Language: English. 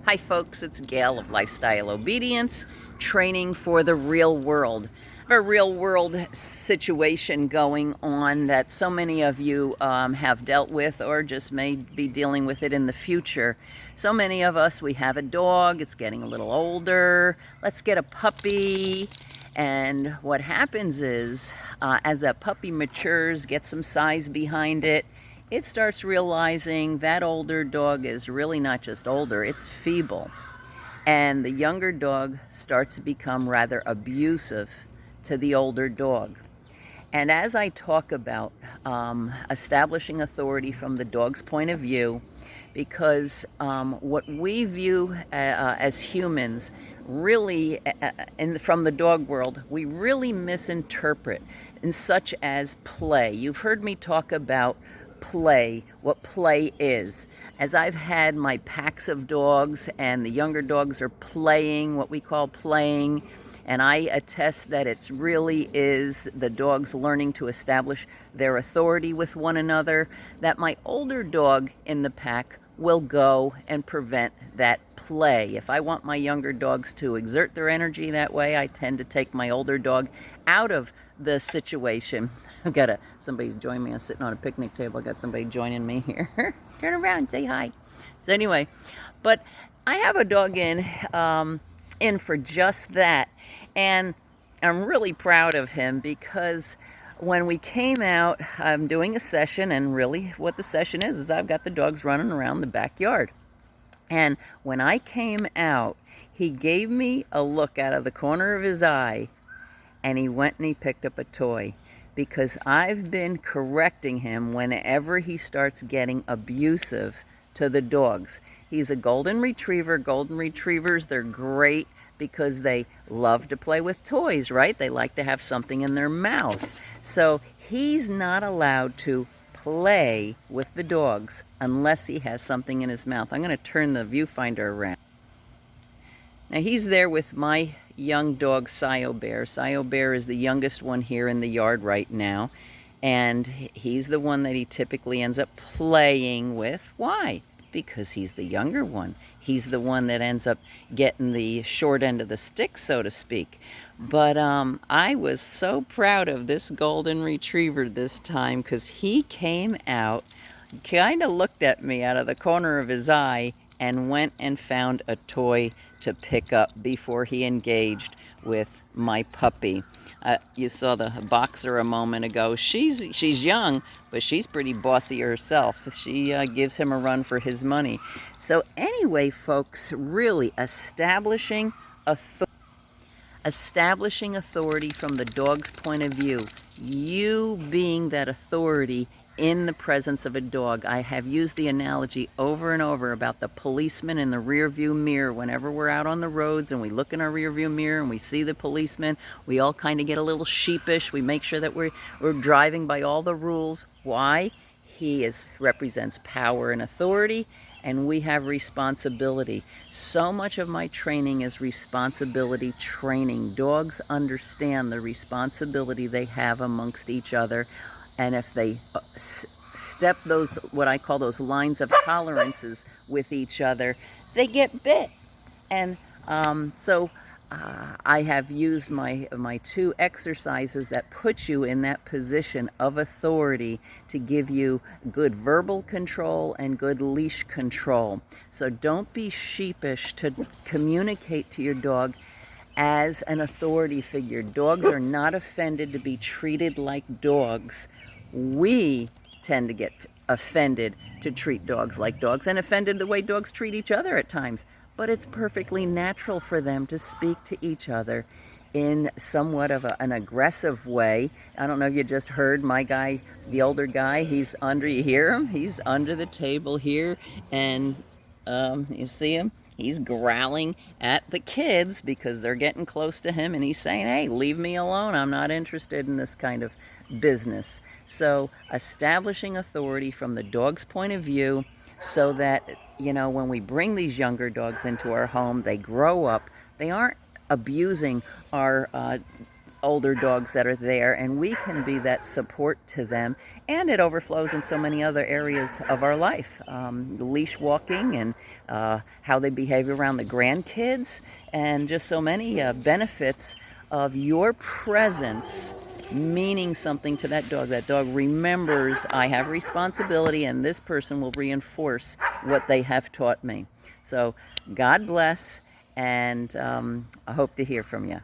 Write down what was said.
Hi folks, it's Gail of Lifestyle Obedience, training for the real world. I have a real world situation going on that so many of you have dealt with or just may be dealing with it in the future. So many of us, we have a dog, it's getting a little older, let's get a puppy. And what happens is, as that puppy matures, gets some size behind it, it starts realizing that older dog is really not just older, it's feeble. And the younger dog starts to become rather abusive to the older dog. And as I talk about establishing authority from the dog's point of view, because what we view as humans really, from the dog world, we really misinterpret in such as play. You've heard me talk about play, what play is. As I've had my packs of dogs and the younger dogs are playing, what we call playing, and I attest that it really is the dogs learning to establish their authority with one another, that my older dog in the pack will go and prevent that play. If I want my younger dogs to exert their energy that way, I tend to take my older dog out of the situation. I've got somebody's joining me. I'm sitting on a picnic table. I got somebody joining me here. Turn around, say hi. So anyway, but I have a dog in for just that. And I'm really proud of him because when we came out, I'm doing a session, and really what the session is I've got the dogs running around the backyard. And when I came out, he gave me a look out of the corner of his eye, and he went and he picked up a toy, because I've been correcting him whenever he starts getting abusive to the dogs. He's a golden retriever. Golden retrievers, they're great because they love to play with toys, right? They like to have something in their mouth. So he's not allowed to play with the dogs unless he has something in his mouth. I'm going to turn the viewfinder around. Now he's there with my young dog, Sio Bear. Sio Bear is the youngest one here in the yard right now. And he's the one that he typically ends up playing with. Why? Because he's the younger one. He's the one that ends up getting the short end of the stick, so to speak. But I was so proud of this golden retriever this time, because he came out, kind of looked at me out of the corner of his eye, and went and found a toy to pick up before he engaged with my puppy. You saw the boxer a moment ago. She's young, but she's pretty bossy herself. She gives him a run for his money. So anyway, folks, really establishing authority from the dog's point of view. You being that authority in the presence of a dog. I have used the analogy over and over about the policeman in the rear view mirror. Whenever we're out on the roads and we look in our rear view mirror and we see the policeman, we all kind of get a little sheepish. We make sure that we're driving by all the rules. Why? He represents power and authority, and we have responsibility. So much of my training is responsibility training. Dogs understand the responsibility they have amongst each other. And if they step those, what I call those lines of tolerances with each other, they get bit. And so I have used my two exercises that put you in that position of authority to give you good verbal control and good leash control. So don't be sheepish to communicate to your dog as an authority figure. Dogs are not offended to be treated like dogs. We tend to get offended to treat dogs like dogs, and offended the way dogs treat each other at times. But it's perfectly natural for them to speak to each other in somewhat of an aggressive way. I don't know if you just heard my guy, the older guy, he's under, you hear him? He's under the table here, and you see him? He's growling at the kids because they're getting close to him, and he's saying, hey, leave me alone. I'm not interested in this kind of business. So establishing authority from the dog's point of view, so that, you know, when we bring these younger dogs into our home, they grow up, they aren't abusing our older dogs that are there, and we can be that support to them. And it overflows in so many other areas of our life. The leash walking and how they behave around the grandkids, and just so many benefits of your presence meaning something to that dog. That dog remembers, I have responsibility, and this person will reinforce what they have taught me. So God bless, and I hope to hear from you.